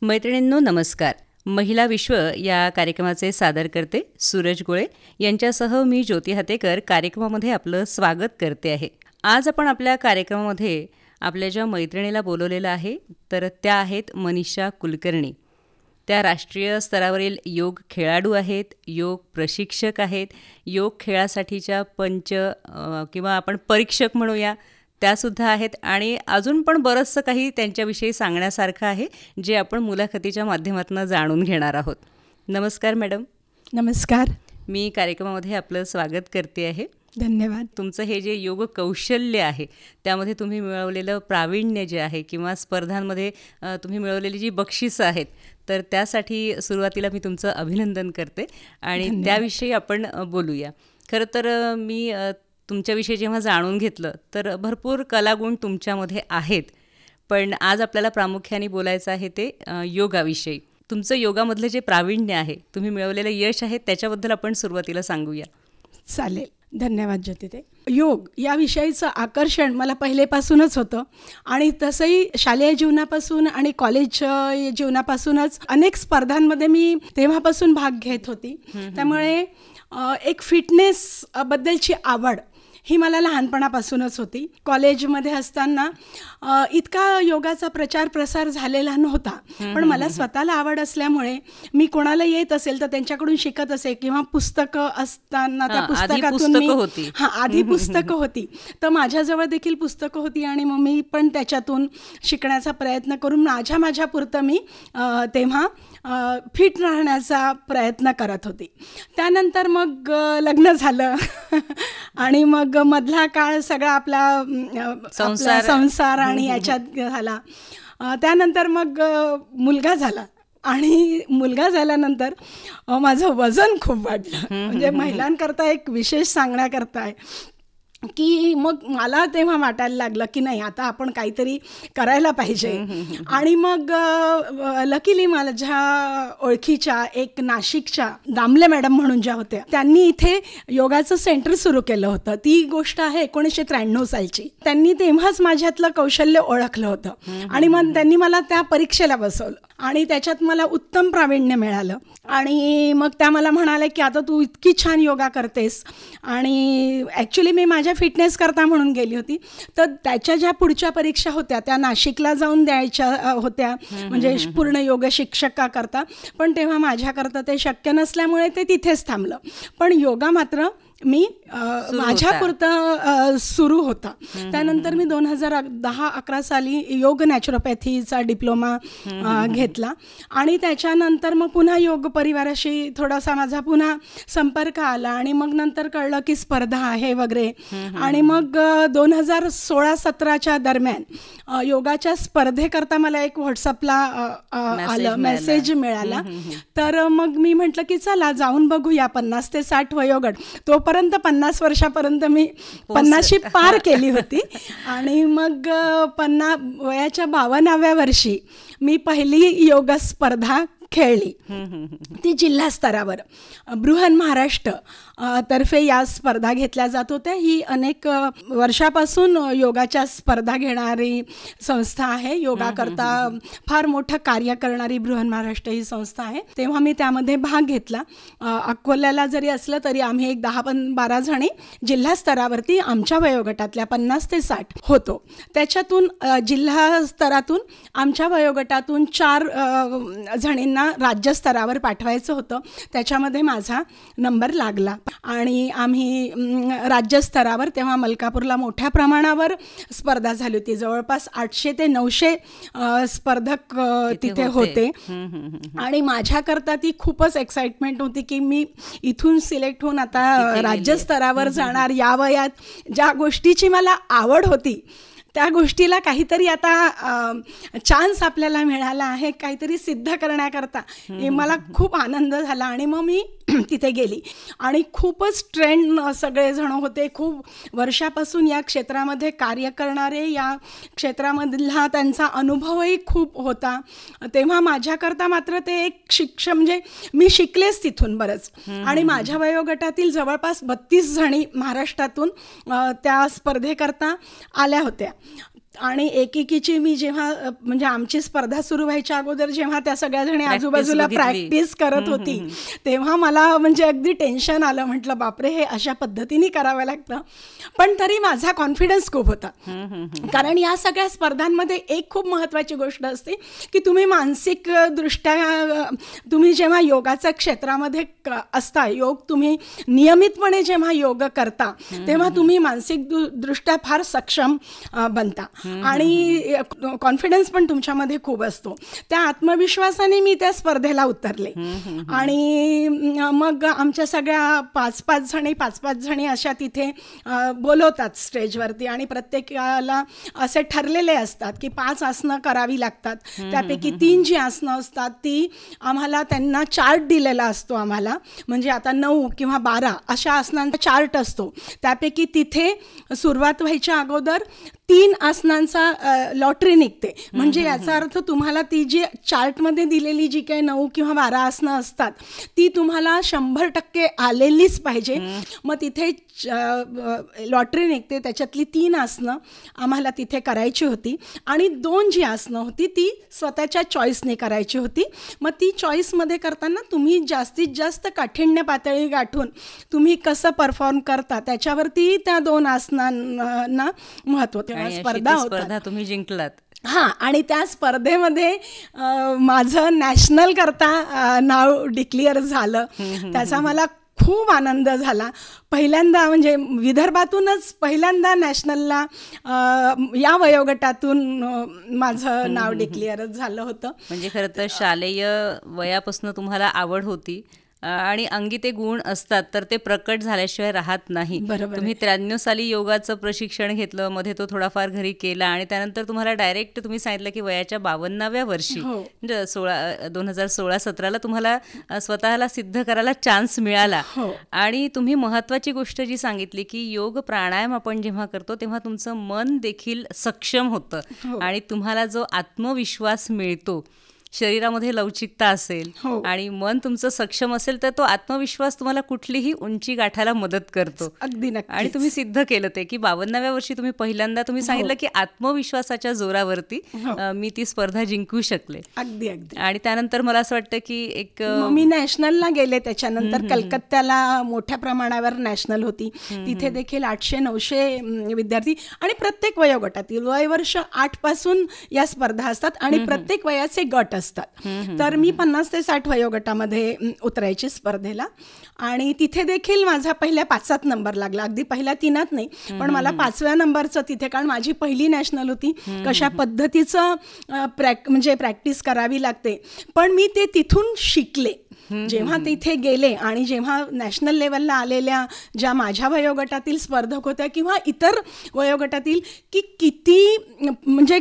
मैत्रिणींनो नमस्कार. महिला विश्व या कार्यक्रमाचे सादर करते सूरज गोळे यांच्यासह मी ज्योती हातेकर कार्यक्रमामध्ये आपलं स्वागत करते आहे. आज आपण आपल्या कार्यक्रमामध्ये आपल्या ज्या मैत्रिणीला बोलवलेलं आहे तर त्या आहेत मनीषा कुलकर्णी. त्या राष्ट्रीय स्तरावरील योग खेळाडू आहेत, योग प्रशिक्षक आहेत, योग खेळासाठीच्या पंच किंवा आपण परीक्षक म्हणूया त्यासुद्धा आहेत आणि अजून पण बरंचसं काही त्यांच्याविषयी सांगण्यासारखं आहे जे आपण मुलाखतीच्या माध्यमातून जाणून घेणार आहोत. नमस्कार मॅडम. नमस्कार. मी कार्यक्रमामध्ये आपलं स्वागत करते आहे. धन्यवाद. तुमचं हे जे योग कौशल्य आहे त्यामध्ये तुम्ही मिळवलेलं प्रावीण्य जे आहे किंवा स्पर्धांमध्ये तुम्ही मिळवलेली जी बक्षिसं आहेत तर त्यासाठी सुरुवातीला मी तुमचं अभिनंदन करते आणि त्याविषयी आपण बोलूया. खरं तर मी तुमच्याविषयी जेव्हा जाणून घेतलं तर भरपूर कलागुण तुमच्यामध्ये आहेत, पण आज आपल्याला प्रामुख्याने बोलायचं आहे ते योगाविषयी. तुमचं योगामधलं जे प्रावीण्य आहे, तुम्ही मिळवलेलं यश आहे त्याच्याबद्दल आपण सुरुवातीला सांगूया. चालेल. धन्यवाद ज्योतिते. योग या विषयीचं आकर्षण मला पहिलेपासूनच होतं आणि तसंही शालेय जीवनापासून आणि कॉलेज जीवनापासूनच अनेक स्पर्धांमध्ये मी तेव्हापासून भाग घेत होती. त्यामुळे एक फिटनेस बद्दलची आवड ही मला लहानपणापासूनच होती. कॉलेजमध्ये असताना इतका योगाचा प्रचार प्रसार झालेला नव्हता, पण मला स्वतःला आवड असल्यामुळे मी कोणाला येत असेल तर त्यांच्याकडून शिकत असे किंवा पुस्तकं असताना त्या पुस्तकातून मी आधी पुस्तकं होती तर माझ्याजवळ देखील पुस्तकं होती आणि मग मी पण त्याच्यातून शिकण्याचा प्रयत्न करून माझ्या पुरतं मी तेव्हा फिट राहण्याचा प्रयत्न करत होती. त्यानंतर मग लग्न झालं आणि मग मधला काळ सगळा आपला संसार आणि याच्यात झाला. त्यानंतर मग मुलगा झाला आणि मुलगा झाल्यानंतर माझं वजन खूप वाढलं. म्हणजे महिलांकरता एक विशेष सांगण्याकरता आहे की मग मला तेव्हा वाटायला लागलं की नाही आता आपण काहीतरी करायला पाहिजे. आणि मग लकीली माझ्या ओळखीच्या एक नाशिकच्या दामले मॅडम म्हणून ज्या होत्या त्यांनी इथे योगाचं सेंटर सुरू केलं होतं. ती गोष्ट आहे 1993 सालची. त्यांनी तेव्हाच माझ्यातलं कौशल्य ओळखलं होतं आणि मग त्यांनी मला त्या परीक्षेला बसवलं आणि त्याच्यात मला उत्तम प्रावीण्य मिळालं. आणि मग त्या मला म्हणाले की आता तू इतकी छान योगा करतेस आणि ॲक्च्युली मी माझ्या फिटनेस करता म्हणून गेली होती तर त्याच्या ज्या पुढच्या परीक्षा होत्या त्या नाशिकला जाऊन द्यायच्या होत्या म्हणजे पूर्ण योग शिक्षका करता, पण तेव्हा माझ्याकरता ते शक्य नसल्यामुळे ते तिथेच थांबलं. पण योगा मात्र मी माझ्यापुरतं सुरू होता. त्यानंतर मी 2010-11 साली योग नॅचरोपॅथीचा डिप्लोमा घेतला आणि त्याच्यानंतर मग पुन्हा योग परिवाराशी थोडासा माझा पुन्हा संपर्क आला आणि मग नंतर कळलं की स्पर्धा आहे वगैरे. आणि मग 2016-17च्या दरम्यान योगाच्या स्पर्धेकरता मला एक व्हॉट्सअपला आलं मेसेज मिळाला. तर मग मी म्हटलं की चला जाऊन बघूया. 50 ते 60 वयोगट, तोपर्यंत 50 वर्षापर्यंत मी 50शी पार केली होती. आणि मग वयाच्या 52व्या वर्षी मी पहिली योग स्पर्धा खेळली. ती जिल्हा स्तरावर बृहन महाराष्ट्र तर्फे या स्पर्धा घेतल्या जात होत्या. ही अनेक वर्षापासून योगाच्या स्पर्धा घेणारी संस्था आहे. योगाकरता फार मोठं कार्य करणारी बृहन महाराष्ट्र ही संस्था आहे. तेव्हा मी त्यामध्ये भाग घेतला. अकोल्याला जरी असलं तरी आम्ही एक 10-12 जणी जिल्हा स्तरावरती आमच्या वयोगटातल्या 50 ते 60 होतो. त्याच्यातून जिल्हा स्तरातून आमच्या वयोगटातून 4 जणींना राज्यस्तरावर पाठवायचं होतं. त्याच्यामध्ये माझा नंबर लागला आणि आम्ही राज्यस्तरावर तेव्हा मलकापूरला मोठ्या प्रमाणावर स्पर्धा झाली होती. जवळपास 800 ते 900 स्पर्धक तिथे होते. आणि माझ्याकरता ती खूपच एक्साइटमेंट होती की मी इथून सिलेक्ट होऊन आता राज्यस्तरावर जाणार. या वयात ज्या गोष्टीची मला आवड होती त्या गोष्टीला काहीतरी आता चान्स आपल्याला मिळाला आहे काहीतरी सिद्ध करण्याकरता. मला खूप आनंद झाला आणि मग मी तिथे गेली आणि खूपच ट्रेंड सगळेजण होते. खूप वर्षापासून या क्षेत्रामध्ये कार्य करणारे, या क्षेत्रामधला त्यांचा अनुभवही खूप होता. तेव्हा माझ्याकरता मात्र ते एक म्हणजे मी शिकलेच तिथून बरंच. आणि माझ्या वयोगटातील जवळपास 32 जणी महाराष्ट्रातून त्या स्पर्धेकरता आल्या होत्या. आणि एकेकीची मी जेव्हा म्हणजे आमची स्पर्धा सुरू व्हायच्या अगोदर जेव्हा त्या सगळ्या जणी आजूबाजूला प्रॅक्टिस करत होती तेव्हा मला म्हणजे अगदी टेन्शन आलं. म्हटलं बापरे, हे अशा पद्धतीने करावं लागतं. पण तरी माझा कॉन्फिडन्स खूप होता. कारण या सगळ्या स्पर्धांमध्ये एक खूप महत्त्वाची गोष्ट असते की तुम्ही मानसिक दृष्ट्या तुम्ही जेव्हा योगाच्या क्षेत्रामध्ये असता, योग तुम्ही नियमितपणे जेव्हा योग करता तेव्हा तुम्ही मानसिक दृष्ट्या फार सक्षम बनता आणि कॉन्फिडन्स पण तुमच्यामध्ये खूप असतो. त्या आत्मविश्वासाने मी त्या स्पर्धेला उतरले. आणि मग आमच्या सगळ्या पाच पाच जणी अशा तिथे बोलवतात स्टेजवरती आणि प्रत्येकाला असे ठरलेले असतात की 5 आसनं करावी लागतात. त्यापैकी 3 जी आसनं असतात ती आम्हाला त्यांना चार्ट दिलेला असतो आम्हाला. म्हणजे आता 9 किंवा 12 अशा आसनांचा चार्ट असतो. त्यापैकी तिथे सुरुवात व्हायच्या अगोदर 3 आसनांचा लॉटरी निघते. म्हणजे याचा अर्थ तुम्हाला ती जी चार्टमध्ये दिलेली जी काही 9 किंवा 12 आसनं असतात ती तुम्हाला 100% आलेलीच पाहिजे. मग तिथे लॉटरी निघते. त्याच्यातली 3 आसनं आम्हाला तिथे करायची होती आणि 2 जी आसनं होती ती स्वतःच्या चॉईसने करायची होती. मग ती चॉईसमध्ये करताना तुम्ही जास्तीत जास्त काठिण्य पातळी गाठून तुम्ही कसं परफॉर्म करता त्याच्यावरती त्या 2 आसनांना महत्त्व. स्पर्धा तुम्ही जिंकलात. हां, आणि त्या स्पर्धेमध्ये माझं नॅशनल करता नाव डिक्लेअर झालं. त्याचा मला खूप आनंद झाला. पहिल्यांदा म्हणजे विदर्भातूनच पहिल्यांदा नॅशनलला या वयोगटातून माझं नाव डिक्लेअर झालं होतं. म्हणजे खरं तर शालेय वयापासून तुम्हाला आवड होती आणि अंगी ते गुण असतात तर ते प्रकट झाल्याशिवाय राहत नाही. तुम्ही 93 साली योगाचं प्रशिक्षण घेतलं, मध्ये तो थोडाफार घरी केला आणि त्यानंतर तुम्हाला डायरेक्ट तुम्ही सांगितलं की वयाच्या 52व्या वर्षी 2016-17ला तुम्हाला स्वतःला सिद्ध करायला चान्स मिळाला. आणि तुम्ही महत्त्वाची गोष्ट जी सांगितली की योग प्राणायाम आपण जेव्हा करतो तेव्हा तुमचं मन देखील सक्षम होतं आणि तुम्हाला जो आत्मविश्वास मिळतो, शरीरामध्ये लवचिकता असेल आणि मन तुमचं सक्षम असेल तर तो आत्मविश्वास तुम्हाला कुठलीही उंची गाठायला मदत करतो. अगदी नक्की. आणि तुम्ही सिद्ध केलं ते की 52व्या वर्षी तुम्ही पहिल्यांदा तुम्ही सांगितलं की आत्मविश्वासाच्या जोरावरती मी ती स्पर्धा जिंकू शकले. अगदी अगदी. आणि त्यानंतर मला असं वाटतं की एक मी नॅशनलला गेले. त्याच्यानंतर कलकत्त्याला मोठ्या प्रमाणावर नॅशनल होती. तिथे देखील 800-900 विद्यार्थी आणि प्रत्येक वयोगटातील वयवर्ष 8 पासून या स्पर्धा असतात आणि प्रत्येक वयाचे गट असतात. तर मी 50 ते 60 वयोगटामध्ये उतरायची स्पर्धेला आणि तिथे देखील माझा पहिल्या 5 नंबर लागला. अगदी पहिल्या 3 नाही, पण मला 5व्या नंबरचं तिथे, कारण माझी पहिली नॅशनल होती. कशा पद्धतीचं म्हणजे प्रॅक्टिस करावी लागते, पण मी ते तिथून शिकले. जेव्हा तिथे गेले आणि जेव्हा नॅशनल लेवलला आलेल्या ज्या माझ्या वयोगटातील स्पर्धक होत्या किंवा इतर वयोगटातील की किती म्हणजे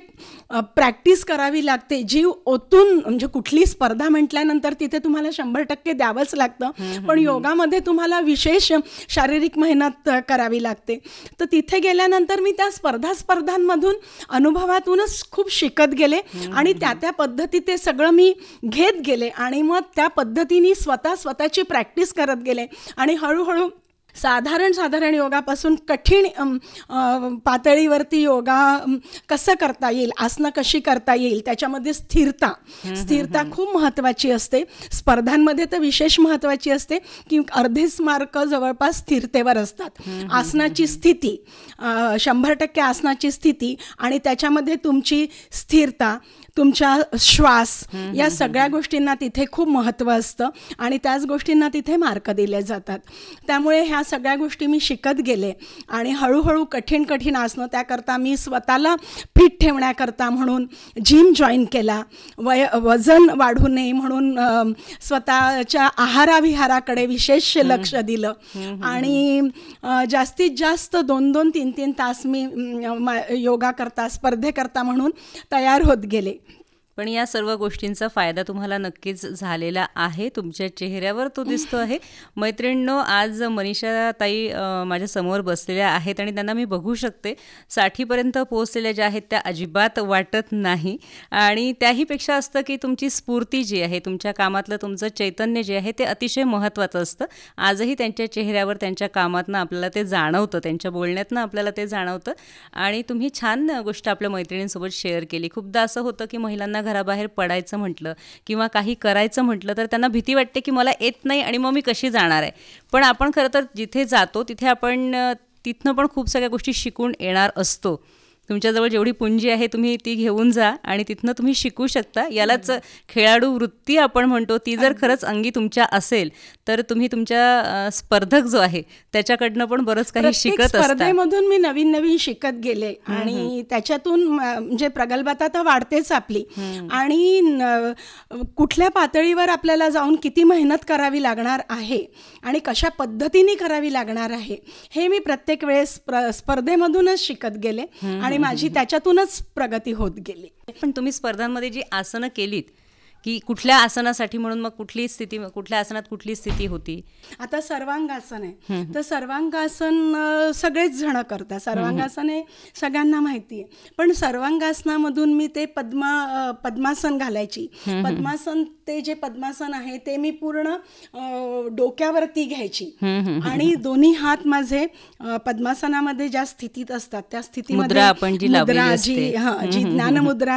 प्रॅक्टिस करावी लागते, जीव ओतून. म्हणजे कुठली स्पर्धा म्हटल्यानंतर तिथे तुम्हाला 100% द्यावंच लागतं, पण योगामध्ये तुम्हाला विशेष शारीरिक मेहनत करावी लागते. तर तिथे गेल्यानंतर मी त्या स्पर्धांमधून अनुभवातूनच खूप शिकत गेले आणि त्या पद्धती ते सगळं मी घेत गेले आणि मग त्या पद्धतीने स्वतःची प्रॅक्टिस करत गेले आणि हळूहळू साधारण योगापासून कठीण पातळीवरती योगा कसं करता येईल, आसनं कशी करता येईल, त्याच्यामध्ये स्थिरता खूप महत्त्वाची असते. स्पर्धांमध्ये तर विशेष महत्त्वाची असते की अर्धेच मार्क जवळपास स्थिरतेवर असतात. आसनाची स्थिती 100% आसनाची स्थिती आणि त्याच्यामध्ये तुमची स्थिरता, तुमचा श्वास, या सगळ्या गोष्टींना तिथे खूप महत्त्व असतं आणि त्याच गोष्टींना तिथे मार्क दिले जातात. त्यामुळे ह्या सगळ्या गोष्टी मी शिकत गेले आणि हळूहळू कठीण आसनं, त्याकरता मी स्वतःला फिट ठेवण्याकरता म्हणून जिम जॉईन केला. वजन वाढू नये म्हणून स्वतःच्या आहाराविहाराकडे विशेष लक्ष दिलं आणि जास्तीत जास्त 2-2, 3-3 तास मी योगा करता, स्पर्धेकरता म्हणून तयार होत गेले. पण या सर्व गोष्टींचा फायदा तुम्हाला नक्कीच झालेला आहे, तुमच्या चेहऱ्यावर तो दिसतो आहे. मैत्रिणींनो, आज मनीषा ताई माझ्या समोर बसलेल्या आहेत आणि त्यांना मी बघू शकते. 60पर्यंत पोहोचलेल्या ज्या आहेत त्या अजिबात वाटत नाही. आणि त्याहीपेक्षा असतं की तुमची स्फूर्ती जी आहे, तुमच्या कामातलं तुमचं चैतन्य जे आहे ते अतिशय महत्त्वाचं असतं. आजही त्यांच्या चेहऱ्यावर त्यांच्या कामातनं आपल्याला ते जाणवतं, त्यांच्या बोलण्यातनं आपल्याला ते जाणवतं. आणि तुम्ही छान गोष्ट आपल्या मैत्रिणींसोबत शेअर केली. खूपदा असं होतं की महिलांना घराबाहेर पडायचं म्हटलं किंवा काही करायचं म्हटलं तर त्यांना भीती वाटते की मला येत नाही आणि मग मी कशी जाणार आहे. पण आपण खरं तर जिथे जातो तिथे आपण तिथनं पण खूप सगळ्या गोष्टी शिकून येणार असतो. तुमच्याजवळ जेवढी पुंजी आहे तुम्ही ती घेऊन जा आणि तिथनं तुम्ही शिकू शकता. यालाच खेळाडू वृत्ती आपण म्हणतो. ती जर खरंच अंगी तुमच्या असेल तर तुम्ही तुमच्या स्पर्धक जो आहे त्याच्याकडनं पण बरंच काही शिकत असता. स्पर्धेमधून मी नवीन नवीन शिकत गेले आणि त्याच्यातून म्हणजे प्रगल्भता तर वाढतेच आपली. आणि कुठल्या पातळीवर आपल्याला जाऊन किती मेहनत करावी लागणार आहे आणि कशा पद्धतीने करावी लागणार आहे हे मी प्रत्येक वेळेस स्पर्धेमधूनच शिकत गेले आणि माझी त्याच्यातूनच प्रगती होत गेली. पण तुम्ही स्पर्धांमध्ये जी आसनं केलीत की कुठल्या आसनासाठी म्हणून मग कुठल्या आसनात कुठली स्थिती होती? आता सर्वांगासन आहे तर सर्वांगासन सगळेच जण करतात. सर्वांगासन हे सगळ्यांना माहिती आहे. पण सर्वांगासनामधून मी ते पद्मासन घालायची. पद्मासन ते जे पद्मासन आहे ते मी पूर्ण डोक्यावरती घ्यायची आणि दोन्ही हात माझे पद्मासनामध्ये ज्या स्थितीत असतात त्या स्थितीमध्ये जी ज्ञानमुद्रा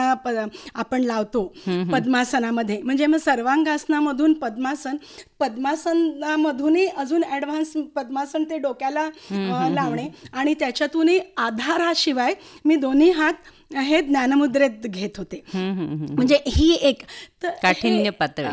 आपण लावतो पद्मासनामध्ये. म्हणजे मग सर्वांगासनामधून पद्मासनामधूनही अजून ॲडव्हान्स पद्मासन ते डोक्याला लावणे आणि त्याच्यातूनही आधाराशिवाय मी दोन्ही हात हे ज्ञानमुद्रेत घेत होते. म्हणजे ही एक काठिण्य पातळी.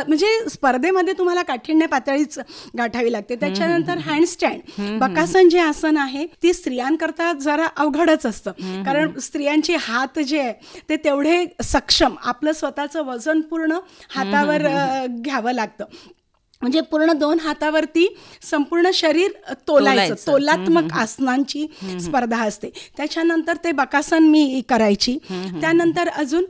म्हणजे स्पर्धेमध्ये तुम्हाला काठिण्य पातळीच गाठावी लागते. त्याच्यानंतर हँडस्टँड बकासन जे आसन आहे ती स्त्रियांकरता जरा अवघडच असतं. कारण स्त्रियांचे हात जे आहे ते तेवढे सक्षम, आपलं स्वतःचं वजन पूर्ण हातावर घ्यावं लागतं. म्हणजे पूर्ण 2 हातावरती संपूर्ण शरीर तोलायचं. तोलात्मक आसनांची स्पर्धा असते. त्याच्यानंतर ते बकासन मी करायची. त्यानंतर अजून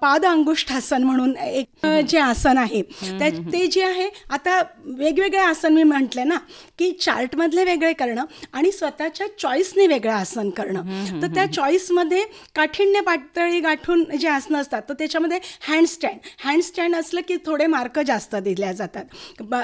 पाद अंगुष्ठासन म्हणून एक जे आसन आहे ते जे आहे, आता वेगवेगळे आसन मी म्हटले ना की चार्टमधले वेगळे करणं आणि स्वतःच्या चॉईसने वेगळं आसन करणं. तर त्या चॉईसमध्ये काठिण्य पातळी गाठून जे आसनं असतात तर त्याच्यामध्ये हँडस्टँड असलं की थोडे मार्क जास्त दिल्या जातात.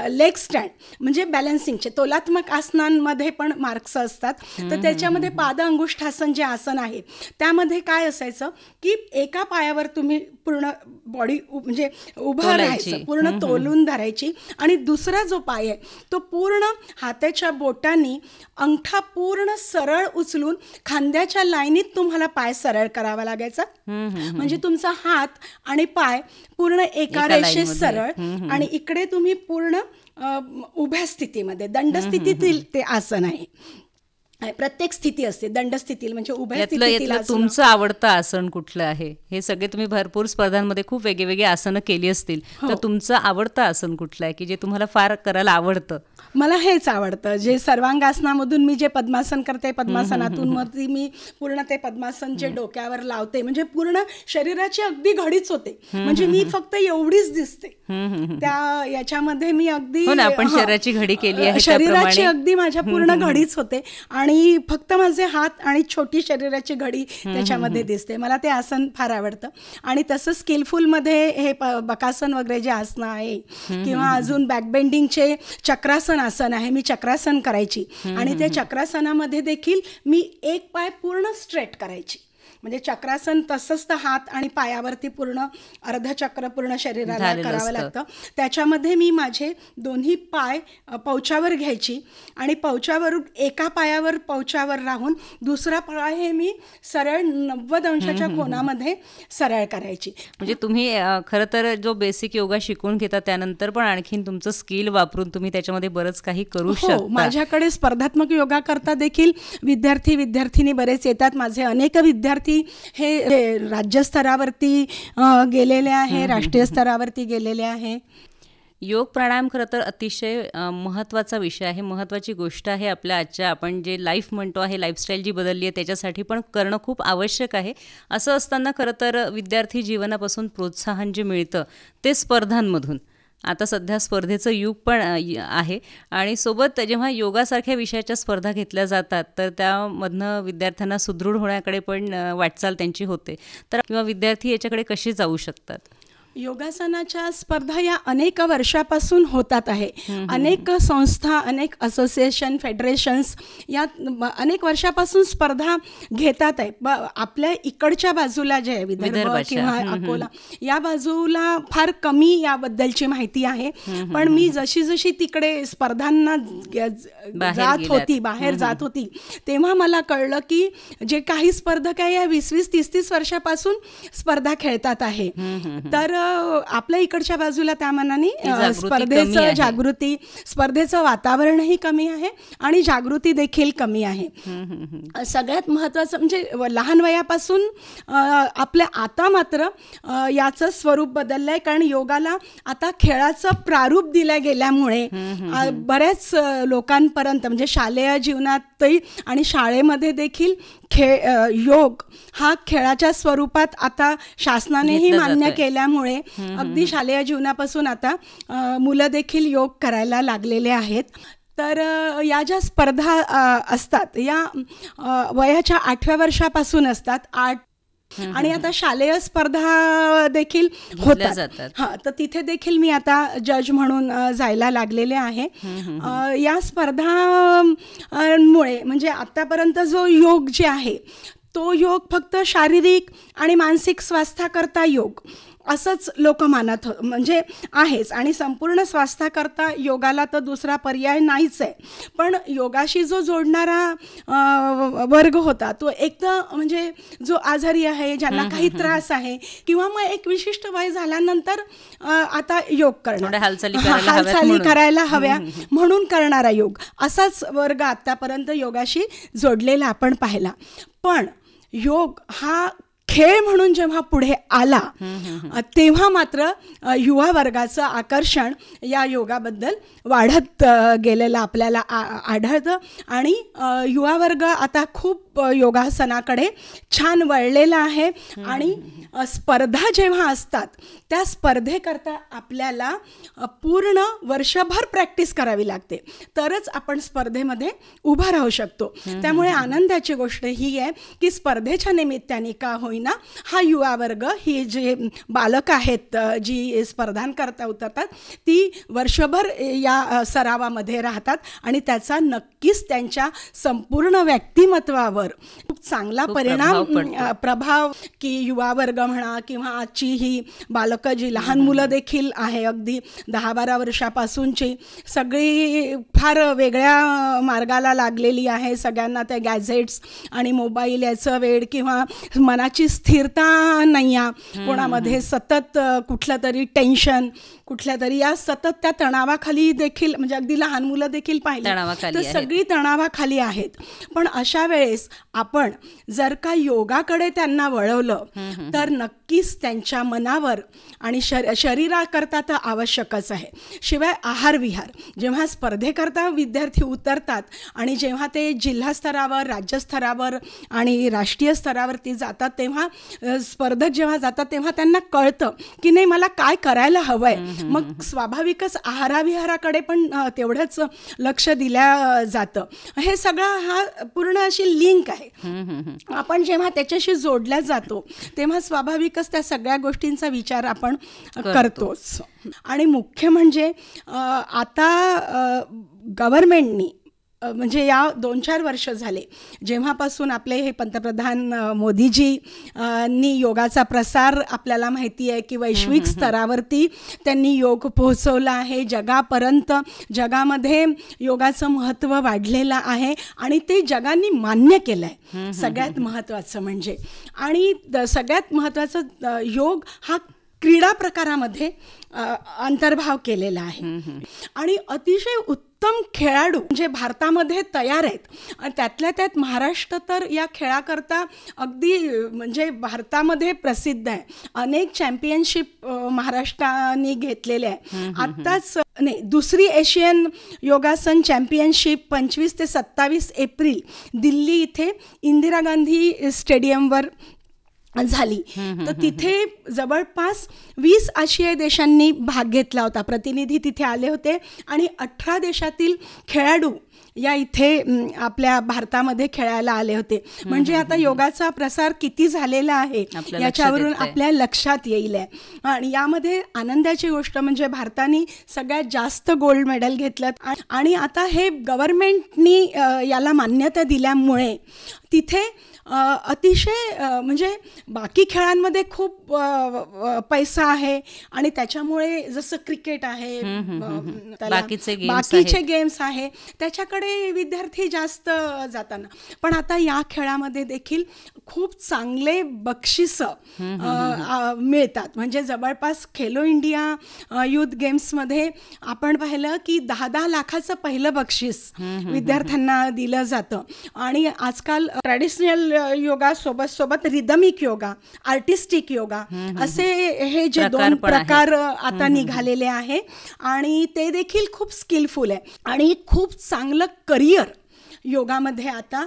लेग स्टँड म्हणजे बॅलन्सिंगचे तोलात्मक आसनांमध्ये पण मार्क्स असतात. तर त्याच्यामध्ये पाद अंगुष्ठासन जे आसन आहे त्यामध्ये काय असायचं की एका पायावर तुम्ही पूर्ण बॉडी म्हणजे उभं राहायचं, पूर्ण तोलून धरायची आणि दुसरा जो पाय आहे तो पूर्ण हाताच्या बोटांनी अंगठा पूर्ण सरळ उचलून खांद्याच्या लाईनीत तुम्हाला पाय सरळ करावा लागायचा. म्हणजे तुमचा हात आणि पाय पूर्ण एका रेषेत सरळ आणि इकडे तुम्ही पूर्ण उभ्या स्थितीमध्ये दंडस्थितीतील ते आसन आहे. प्रत्येक स्थिती असते दंडस्थिती म्हणजे उभ्या स्थितीतील. तुमचं आवडतं आसन कुठलं आहे? हे सगळे तुम्ही भरपूर स्पर्धांमध्ये खूप वेगवेगळी आसनं केली असतील तर तुमचं आवडतं आसन कुठलं आहे की जे तुम्हाला फार करायला आवडतं? मला हेच आवडतं जे सर्वांगासनामधून मी जे पद्मासन करते, पद्मासनातून मग मी पूर्ण ते पद्मासन जे डोक्यावर लावते म्हणजे पूर्ण शरीराची अगदी घडीच होते. म्हणजे मी फक्त एवढीच दिसते त्या याच्यामध्ये. मी अगदी आपण शरीराची घडी केली आहे, शरीराची अगदी माझ्या पूर्ण घडीच होते आणि फक्त माझे हात आणि छोटी शरीराची घडी त्याच्यामध्ये दिसते. मला ते आसन फार आवडतं. आणि तसं स्किलफुलमध्ये हे बकासन वगैरे जे आसनं आहे किंवा अजून बॅकबेंडिंगचे चक्रासन आसन आहे, मी चक्रासन करायची आणि त्या चक्रासनामध्ये देखील मी एक पाय पूर्ण स्ट्रेट करायची. म्हणजे चक्रासन तसंच तर हात आणि पायावरती पूर्ण अर्धचक्र पूर्ण शरीराला करावं लागतं. त्याच्यामध्ये मी माझे दोन्ही पाय पौच्यावर घ्यायची आणि पौच्यावरून एका पायावर पौच्यावर राहून दुसरा पाय हे मी सरळ 90 अंशाच्या कोनामध्ये सरळ करायची. म्हणजे तुम्ही खरं तर जो बेसिक योगा शिकून घेता त्यानंतर पण आणखीन तुमचं स्किल वापरून तुम्ही त्याच्यामध्ये बरंच काही करू शकता. माझ्याकडे स्पर्धात्मक योगा करता देखील विद्यार्थी बरेच येतात. माझे अनेक विद्यार्थी हे राज्यस्तरावरती गेलेले आहे, राष्ट्रीय स्तरावरती गेलेले आहे. योग प्राणायाम खरं तर अतिशय महत्त्वाचा विषय आहे, महत्त्वाची गोष्ट आहे. आपल्या आजच्या आपण जे लाईफ म्हणतो आहे, लाईफस्टाईल जी बदलली आहे त्याच्यासाठी पण करणं खूप आवश्यक आहे. असं असताना खरं तर विद्यार्थी जीवनापासून प्रोत्साहन जे मिळतं ते स्पर्धांमधून. आता सध्या स्पर्धेचं युग पण आहे आणि सोबत जेव्हा योगासारख्या विषयाच्या स्पर्धा घेतल्या जातात तर त्यामधनं विद्यार्थ्यांना सुदृढ होण्याकडे पण वाटचाल त्यांची होते. तर किंवा विद्यार्थी याच्याकडे कसे जाऊ शकतात? योगासनाच्या स्पर्धा या अनेक वर्षापासून होतात आहे. अनेक संस्था, अनेक असोसिएशन, फेडरेशन्स या अनेक वर्षापासून स्पर्धा घेतात आहे. आपल्या इकडच्या बाजूला जे आहे विदर्भ किंवा अकोला या बाजूला फार कमी याबद्दलची माहिती आहे. पण मी जशी जशी तिकडे स्पर्धांना बाहेर जात होती तेव्हा मला कळलं की जे काही स्पर्धक आहे या 20-20, 30-30 वर्षापासून स्पर्धा खेळतात आहे. तर आपल्या इकडच्या बाजूला त्या मानाने स्पर्धेचं जागृती, स्पर्धेचं वातावरणही कमी आहे आणि जागृती देखील कमी आहे. सगळ्यात महत्त्वाचं म्हणजे लहान वयापासून आपल्या आता मात्र याचं स्वरूप बदललं आहे. कारण योगाला आता खेळाचं प्रारूप दिल्या गेल्यामुळे बऱ्याच लोकांपर्यंत म्हणजे शालेय जीवनातही आणि शाळेमध्ये देखील योग हा खेळाच्या स्वरूपात आता शासनानेही मान्य केल्यामुळे अगदी शालेय जीवनापासून आता मुलं देखील योग करायला लागलेले आहेत. तर या ज्या स्पर्धा असतात या वयाच्या 8व्या वर्षापासून असतात. आणि आता शालेय स्पर्धा देखील होतात. हां, तर तिथे देखील मी आता जज म्हणून जायला लागलेले आहे. या स्पर्धांमुळे म्हणजे आतापर्यंत जो योग जे आहे तो योग फक्त शारीरिक आणि मानसिक स्वास्थ्याकरता योग असंच लोक मानत म्हणजे आहेच. आणि संपूर्ण स्वास्थ्याकरता योगाला तर दुसरा पर्याय नाहीच आहे. पण योगाशी जो जोडणारा वर्ग होता तो एक तर म्हणजे जो आजारी आहे, ज्यांना काही त्रास आहे किंवा मग एक विशिष्ट वय झाल्यानंतर आता योग करणं, हालचाली करायला हव्या म्हणून करणारा योग, असाच वर्ग आतापर्यंत योगाशी जोडलेला आपण पाहिला. पण योग हा खेळ म्हणून जेव्हा पुढे आला तेव्हा मात्र युवा वर्गाचं आकर्षण या योगाबद्दल वाढत गेलेलं आपल्याला आढळतं. आणि युवा वर्ग आता खूप योगासनाकडे छान वळलेला आहे. आणि स्पर्धा जेव्हा असतात त्या स्पर्धेकरता आपल्याला पूर्ण वर्षभर प्रॅक्टिस करावी लागते, तरच आपण स्पर्धेमध्ये उभा राहू शकतो. त्यामुळे आनंदाची गोष्ट ही आहे की स्पर्धेच्या निमित्ताने का होईना हा युवा वर्ग, ही जे बालक आहेत जी स्पर्धांकरता उतरतात ती वर्षभर या सरावामध्ये राहतात आणि त्याचा नक्कीच त्यांच्या संपूर्ण व्यक्तिमत्वावर खूप चांगला प्रभाव की युवा वर्ग म्हणा किंवा आजची ही बालकं जी लहान मुलं देखील आहे अगदी 10-12 वर्षापासूनची सगळी फार वेगळ्या मार्गाला लागलेली आहे. सगळ्यांना त्या गॅझेट्स आणि मोबाईल याचं वेळ किंवा मनाची स्थिरता नाही आहे कोणामध्ये, सतत कुठलं तरी टेन्शन, कुठल्या तरी या सतत त्या तणावाखाली देखील म्हणजे अगदी लहान मुलं देखील पाहिली तर सगळी तणावाखाली आहेत. पण अशा वेळेस आपण जर का योगाकडे त्यांना वळवलं तर नक्कीच त्यांच्या मनावर आणि शरीराकरता तर आवश्यकच आहे. शिवाय आहार विहार जेव्हा स्पर्धेकरता विद्यार्थी उतरतात आणि जेव्हा ते जिल्हा स्तरावर, राज्य स्तरावर आणि राष्ट्रीय स्तरावरती जातात तेव्हा स्पर्धक जेव्हा जातात तेव्हा त्यांना कळतं की नाही मला काय करायला हवं आहे. मग स्वाभाविकच आहाराविहाराकडे पण तेवढंच लक्ष दिल्या जातं. हे सगळं हा पूर्ण अशी लिंक आहे. आपण जेव्हा त्याच्याशी जोडल्या जातो तेव्हा स्वाभाविकच त्या सगळ्या गोष्टींचा विचार आपण करतोच. आणि मुख्य म्हणजे आता गव्हर्नमेंटनी म्हणजे या 2-4 वर्ष झाले जेव्हापासून आपले हे पंतप्रधान मोदीजी नी योगाचा प्रसार आपल्याला माहिती आहे की वैश्विक स्तरावरती त्यांनी योग पोहोचवला आहे जगापर्यंत. जगामध्ये योगाचं महत्त्व वाढलेलं आहे आणि ते जगाने मान्य केलं आहे. सगळ्यात महत्त्वाचं म्हणजे आणि सगळ्यात महत्त्वाचं योग हा क्रीडा प्रकारामध्ये अंतर्भाव केलेला आहे. आणि अतिशय उत्तम खेळाडू म्हणजे भारतामध्ये तयार आहेत. आणि त्यातल्या त्यात महाराष्ट्र तर या खेळाकरता अगदी म्हणजे भारतामध्ये प्रसिद्ध आहे. अनेक चॅम्पियनशिप महाराष्ट्राने घेतलेल्या आहे. आत्ताच नाही, दुसरी एशियन योगासन चॅम्पियनशिप 25 ते 27 एप्रिल दिल्ली इथे इंदिरा गांधी स्टेडियमवर झाली. तर तिथे जवळपास 20 आशियाई देशांनी भाग घेतला होता. प्रतिनिधी तिथे आले होते आणि 18 देशातील खेळाडू या इथे आपल्या भारतामध्ये खेळायला आले होते. म्हणजे आता योगाचा प्रसार किती झालेला आहे याच्यावरून आपल्या लक्षात येईल. आणि यामध्ये आनंदाची गोष्ट म्हणजे भारताने सगळ्यात जास्त गोल्ड मेडल घेतलं. आणि आता हे गव्हर्नमेंटनी याला मान्यता दिल्यामुळे तिथे अतिशय म्हणजे बाकी खेळांमध्ये खूप पैसा आहे आणि त्याच्यामुळे जसं क्रिकेट आहे, बाकीचे गेम्स आहे, त्याच्याकडे विद्यार्थी जास्त जाताना. पण आता या खेळामध्ये देखील खूप चांगले बक्षिसं मिळतात. म्हणजे जवळपास खेलो इंडिया युथ गेम्समध्ये आपण पाहिलं की 10-10 लाखाचं पहिलं बक्षीस विद्यार्थ्यांना दिलं जातं. आणि आजकाल ट्रॅडिशनल योगा सोबत रिदमिक योगा, आर्टिस्टिक योगा असे हे जे 2 प्रकार आता निघालेले आहे आणि ते देखील खूप स्किलफुल आहे. आणि खूप चांगलं करिअर योगामध्ये आता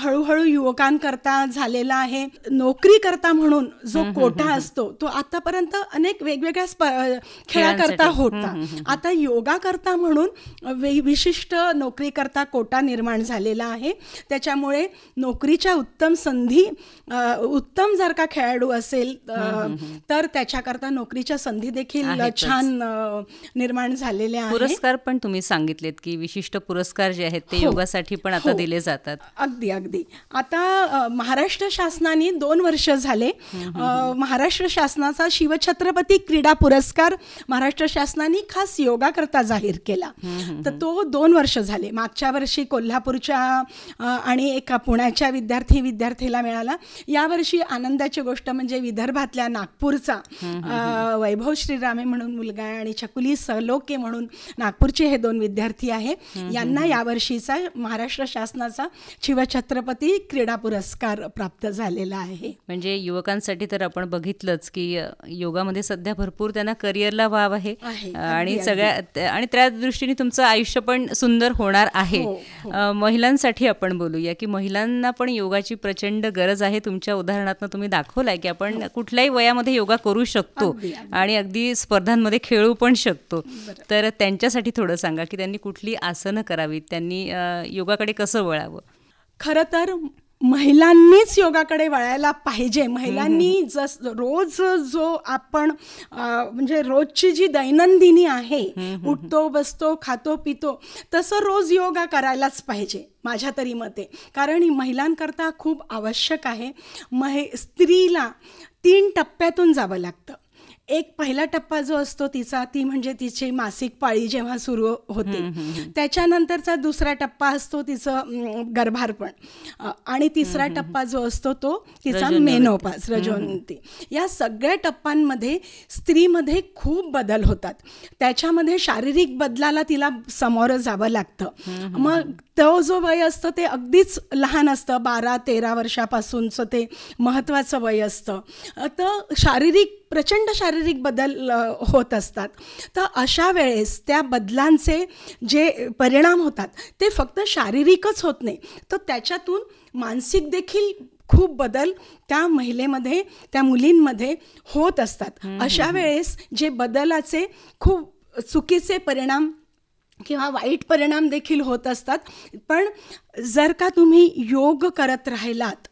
हळूहळू युवकांकरता झालेला आहे. नोकरी करता म्हणून जो कोटा असतो तो आतापर्यंत अनेक वेगवेगळ्या खेळाकरता होता. आता योगा करता म्हणून विशिष्ट नोकरी करता कोटा निर्माण झालेला आहे. त्याच्यामुळे नोकरीच्या उत्तम संधी, उत्तम जर का खेळाडू असेल तर त्याच्याकरता नोकरीच्या संधी देखील छान निर्माण झालेल्या आहेत. पुरस्कार पण तुम्ही सांगितलेत की विशिष्ट पुरस्कार जे आहेत ते योगासाठी पण आता दिले जातात. अगदी आता महाराष्ट्र शासनाने 2 वर्ष झाले महाराष्ट्र शासनाचा शिवछत्रपती क्रीडा पुरस्कार महाराष्ट्र शासनाने खास योगा करता जाहीर केला. तर तो 2 वर्ष झाले. मागच्या वर्षी कोल्हापूरच्या आणि एका पुण्याच्या विद्यार्थीला मिळाला. यावर्षी आनंदाची गोष्ट म्हणजे विदर्भातल्या नागपूरचा वैभव श्रीरामे म्हणून मुलगा आहे आणि छकुली सलोके म्हणून नागपूरचे हे 2 विद्यार्थी आहे. यांना यावर्षीचा महाराष्ट्र शासनाचा शिवछत्रपती क्रीडा पुरस्कार प्राप्त झालेला आहे. म्हणजे युवकांसाठी तर आपण बघितलंच की योगामध्ये सध्या भरपूर त्यांना करिअरला वाव आहे आणि सगळ्या आणि त्या दृष्टीने तुमचं आयुष्य पण सुंदर होणार आहे. महिलांसाठी आपण बोलूया की महिलांना पण योगाची प्रचंड गरज आहे. तुमच्या उदाहरणातून तुम्ही दाखवलाय की आपण कुठल्याही वयामध्ये योगा करू शकतो आणि अगदी स्पर्धांमध्ये खेळू पण शकतो. तर त्यांच्यासाठी थोडं सांगा की त्यांनी कुठली आसनं करावीत, त्यांनी योगाकडे कसं वळावं. खरं तर महिलांनीच योगाकडे वळायला पाहिजे. महिलांनी रोज जो आपण म्हणजे रोजची जी दैनंदिनी आहे, उठतो बसतो खातो पितो, तसं रोज योगा करायलाच पाहिजे माझ्या तरी मते. कारण महिलांकरता खूप आवश्यक आहे. स्त्रीला 3 टप्प्यातून जावं लागतं. एक पहिला टप्पा जो असतो ती म्हणजे तिची मासिक पाळी जेव्हा सुरू होते, त्याच्यानंतरचा दुसरा टप्पा असतो तिचं गर्भारपण आणि तिसरा टप्पा जो असतो तो तिचा मेनोपाज, रजोवंती. या सगळ्या टप्प्यांमध्ये स्त्रीमध्ये खूप बदल होतात. त्याच्यामध्ये शारीरिक बदलाला तिला सामोरं जावं लागतं. मग तो जो वय असतं ते अगदीच लहान असतं, 12-13 वर्षापासूनचं ते महत्त्वाचं वय असतं. तर प्रचंड शारीरिक बदल होत असतात. तर अशा वेळेस त्या बदलांचे जे परिणाम होतात ते फक्त शारीरिकच होत नाही, तर त्याच्यातून मानसिक देखील खूप बदल त्या महिलेमध्ये, त्या मुलींमध्ये होत असतात. अशा वेळेस जे बदलाचे खूप चुकीचे परिणाम किंवा वाईट परिणाम देखील होत असतात. पण जर का तुम्ही योग करत राहिलात,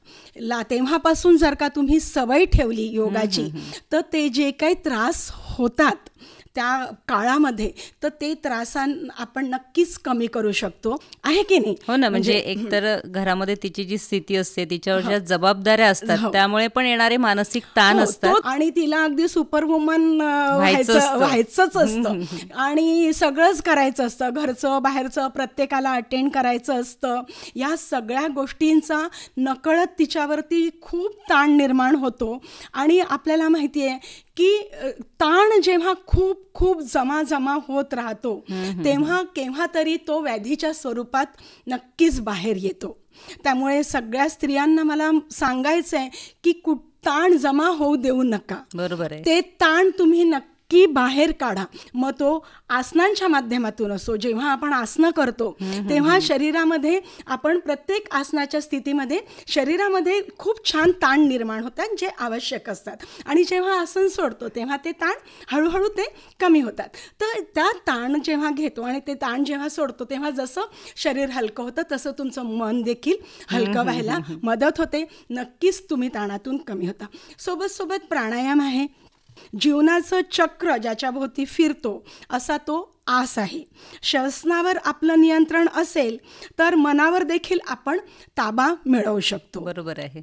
तेव्हापासून जर का तुम्ही सवय ठेवली योगाची, तर ते जे काही त्रास होतात त्या काळामध्ये, तर ते त्रासां आपण नक्कीच कमी करू शकतो, आहे की नाही. हो ना. म्हणजे एकतर घरामध्ये तिची जी स्थिती असते, तिच्यावर ज्या जबाबदाऱ्या असतात, त्यामुळे पण येणारे मानसिक ताण असतात आणि तिला अगदी सुपरवुमन व्हायचंच असतं आणि सगळंच करायचं असतं, घरचं बाहेरचं प्रत्येकाला अटेंड करायचं असतं. या सगळ्या गोष्टींचा नकळत तिच्यावरती खूप ताण निर्माण होतो. आणि आपल्याला माहिती आहे की ताण जेव्हा खूप खूप जमा होत राहतो तेव्हा केव्हा तरी तो व्याधीच्या स्वरूपात नक्कीच बाहेर येतो. त्यामुळे सगळ्या स्त्रियांना मला सांगायचं आहे की ताण जमा होऊ देऊ नका. बरोबर आहे. ते ताण तुम्ही नक्की बाहेर काढा. मग तो आसनांच्या माध्यमातून असो. जेव्हा आपण आसनं करतो तेव्हा शरीरामध्ये आपण प्रत्येक आसनाच्या स्थितीमध्ये शरीरामध्ये खूप छान ताण निर्माण होतात जे आवश्यक असतात. आणि जेव्हा आसन सोडतो तेव्हा ते ताण हळूहळू ते कमी होतात. तर त्या ताण जेव्हा घेतो आणि ते ताण जेव्हा सोडतो तेव्हा जसं शरीर हलकं होतं तसं तुमचं मन देखील हलकं व्हायला मदत होते. नक्कीच तुम्ही ताणातून कमी होता. सोबत प्राणायाम आहे. जीवनाचं चक्र ज्याच्याभोवती फिरतो असा तो आस आहे. श्वसनावर आपलं नियंत्रण असेल तर मनावर देखील आपण ताबा मिळवू शकतो. बरोबर आहे.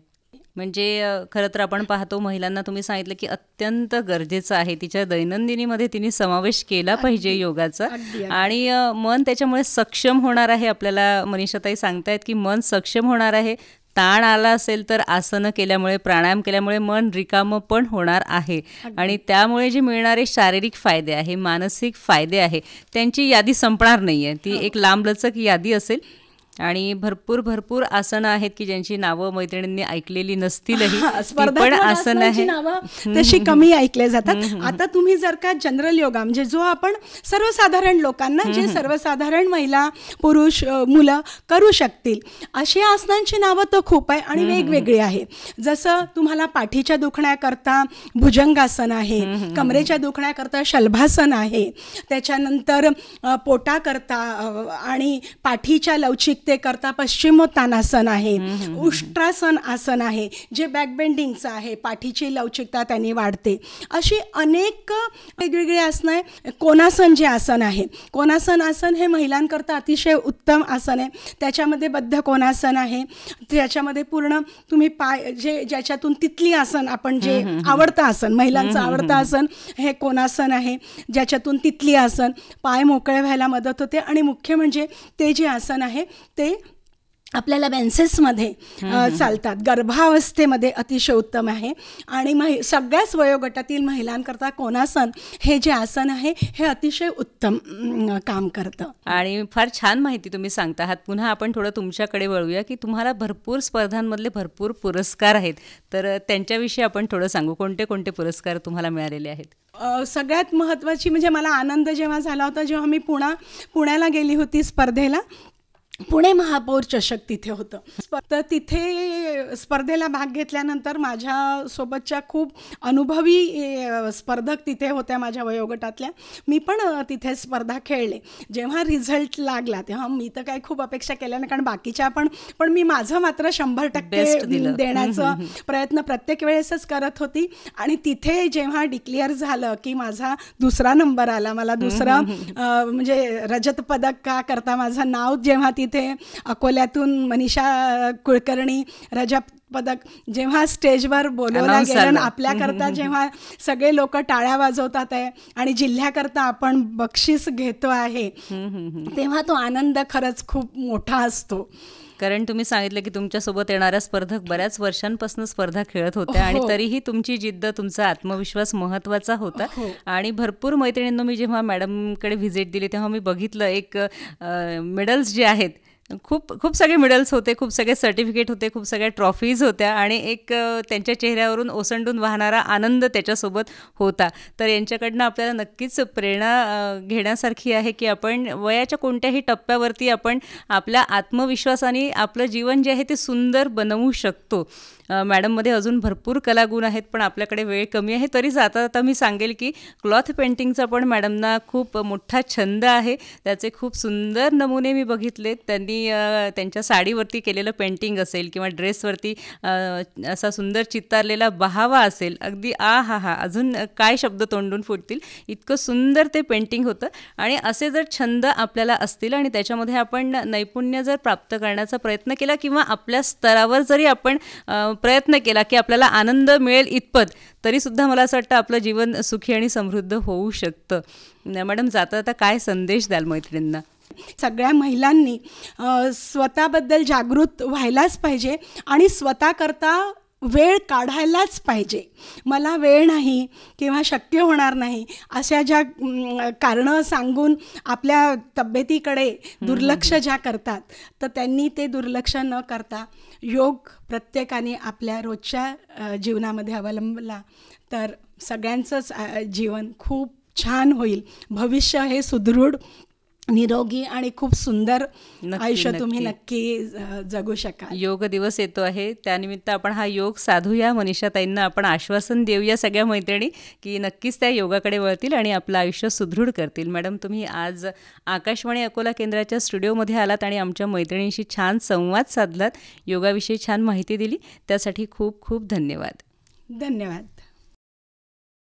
म्हणजे खरं तर आपण पाहतो महिलांना तुम्ही सांगितलं की अत्यंत गरजेचं आहे. तिच्या दैनंदिनीमध्ये तिने समावेश केला पाहिजे योगाचा. आणि मन त्याच्यामुळे सक्षम होणार आहे. आपल्याला मनीषाताई सांगतायत की मन सक्षम होणार आहे. ताण आला असेल तर आसनं केल्यामुळे प्राणायाम केल्यामुळे मन रिकामं पण होणार आहे. आणि त्यामुळे जे मिळणारे शारीरिक फायदे आहे, मानसिक फायदे आहे, त्यांची यादी संपणार नाही आहे. ती एक लांबलचक यादी असेल. आणि भरपूर आसनं आहेत की ज्यांची नावं मैत्रिणींनी ऐकलेली नसतीलही. पण आसन आहे तशी कमी ऐकले जातात. आता तुम्ही जर का जनरल योगा म्हणजे जो आपण सर्वसाधारण लोकांना जे सर्वसाधारण महिला पुरुष मुलं करू शकतील अशी आसनांची नावं तर खूप आहे आणि वेगवेगळी आहे. जसं तुम्हाला पाठीच्या दुखण्याकरता भुजंगासन आहे, कमरेच्या दुखण्याकरता शलभासन आहे, त्याच्यानंतर पोटाकरता आणि पाठीच्या लवचिक ते करता पश्चिमोत्तानासन आहे, उष्ट्रासन आसन आहे जे बॅकबेंडिंगचं आहे, पाठीची लवचिकता त्यांनी वाढते. अशी अनेक वेगवेगळी आसनं आहे. कोणासन जे आसन आहे, कोणासन आसन हे महिलांकरता अतिशय उत्तम आसन आहे. त्याच्यामध्ये बद्ध कोणासन आहे, त्याच्यामध्ये पूर्ण तुम्ही पाय जे ज्याच्यातून तिथली आसन आपण जे आवडतं आसन महिलांचं आवडतं आसन हे कोणासन आहे, ज्याच्यातून तिथली आसन पाय मोकळे व्हायला मदत होते. आणि मुख्य म्हणजे ते जे आसन आहे ते आपल्याला मेन्सेसमध्ये चालतात, गर्भावस्थेमध्ये अतिशय उत्तम आहे. आणि सगळ्याच वयोगटातील महिलांकरता कोणासन हे जे आसन आहे हे अतिशय उत्तम काम करतं. आणि फार छान माहिती तुम्ही सांगता आहात. पुन्हा आपण थोडं तुमच्याकडे वळूया की तुम्हाला भरपूर स्पर्धांमधले भरपूर पुरस्कार आहेत, तर त्यांच्याविषयी आपण थोडं सांगू. कोणते कोणते पुरस्कार तुम्हाला मिळालेले आहेत? सगळ्यात महत्त्वाची म्हणजे मला आनंद जेव्हा झाला होता जेव्हा मी पुण्याला गेली होती स्पर्धेला. पुणे महापौर चषक तिथे होतं. तर तिथे स्पर्धेला भाग घेतल्यानंतर माझ्यासोबतच्या खूप अनुभवी स्पर्धक तिथे होत्या माझ्या वयोगटातल्या. मी पण तिथे स्पर्धा खेळले. जेव्हा रिझल्ट लागला तेव्हा मी तर काही खूप अपेक्षा केल्या नाही, कारण बाकीच्या पण मी माझं मात्र 100% देण्याचा प्रयत्न प्रत्येक वेळेसच करत होती. आणि तिथे जेव्हा डिक्लेअर झालं की माझा दुसरा नंबर आला, मला दुसरा म्हणजे रजत पदक का करता माझं नाव जेव्हा तिथे अकोल्यातून मनीषा कुलकर्णी रजत पदक जेव्हा स्टेजवर बोलवला गेलं आपल्याकरता जेव्हा सगळे लोक टाळ्या वाजवतात आहे आणि जिल्ह्याकरता आपण बक्षीस घेतो आहे तेव्हा तो आनंद खरंच खूप मोठा असतो. कारण तुम्ही सांगितलं की तुमच्यासोबत येणाऱ्या स्पर्धक बऱ्याच वर्षांपासून स्पर्धा खेळत होत्या आणि तरीही तुमची जिद्द, तुमचा आत्मविश्वास महत्त्वाचा होता. आणि भरपूर मैत्रिणींना मी जेव्हा मॅडमकडे व्हिजिट दिली तेव्हा मी बघितलं एक मेडल्स जे आहेत खूप सगळे मेडल्स होते, खूप सगळे सर्टिफिकेट होते, खूप सगळ्या ट्रॉफीज होत्या आणि एक त्यांच्या चेहऱ्यावरून ओसंडून वाहणारा आनंद त्याच्यासोबत होता. तर यांच्याकडनं आपल्याला नक्कीच प्रेरणा घेण्यासारखी आहे की आपण वयाच्या कोणत्याही टप्प्यावरती आपण आपल्या आत्मविश्वासाने आपलं जीवन जे आहे ते सुंदर बनवू शकतो. मॅडममध्ये अजून भरपूर कलागुण आहेत पण आपल्याकडे वेळ कमी आहे. तरी आता मी सांगेल की क्लॉथ पेंटिंगचा पण मॅडमना खूप मोठा छंद आहे. त्याचे खूप सुंदर नमुने मी बघितलेत. त्यांनी त्यांच्या साडीवरती केलेलं पेंटिंग असेल किंवा ड्रेसवरती असा सुंदर चितारलेला बहावा असेल, अगदी हा अजून काय शब्द तोंडून फुटतील इतकं सुंदर ते पेंटिंग होतं. आणि असे जर छंद आपल्याला असतील आणि त्याच्यामध्ये आपण नैपुण्य जर प्राप्त करण्याचा प्रयत्न केला किंवा आपल्या स्तरावर जरी आपण प्रयत्न केला की आपल्याला आनंद मिळेल इतपत, तरीसुद्धा मला असं वाटतं आपलं जीवन सुखी आणि समृद्ध होऊ शकतं. मॅडम, जाता काय संदेश द्याल मैत्रिणींना? सगळ्या महिलांनी स्वतःबद्दल जागृत व्हायलाच पाहिजे आणि स्वतःकरता वेळ काढायलाच पाहिजे. मला वेळ नाही किंवा शक्य होणार नाही अशा ज्या कारणं सांगून आपल्या तब्येतीकडे दुर्लक्ष ज्या करतात, तर त्यांनी ते दुर्लक्ष न करता योग प्रत्येकाने आपल्या रोजच्या जीवनामध्ये अवलंबला तर सगळ्यांचंच जीवन खूप छान होईल. भविष्य हे सुदृढ, निरोगी आणि खूप सुंदर आयुष्य तुम्ही नक्की जगू शकाल. योग दिवस येतो आहे, त्यानिमित्त आपण हा योग साधूया. मनीषाताईंना आपण आश्वासन देऊया सगळ्या मैत्रिणी की नक्कीच त्या योगाकडे वळतील आणि आपलं आयुष्य सुदृढ करतील. मॅडम, तुम्ही आज आकाशवाणी अकोला केंद्राच्या स्टुडिओमध्ये आलात आणि आमच्या मैत्रिणींशी छान संवाद साधलात, योगाविषयी छान माहिती दिली, त्यासाठी खूप खूप धन्यवाद. धन्यवाद.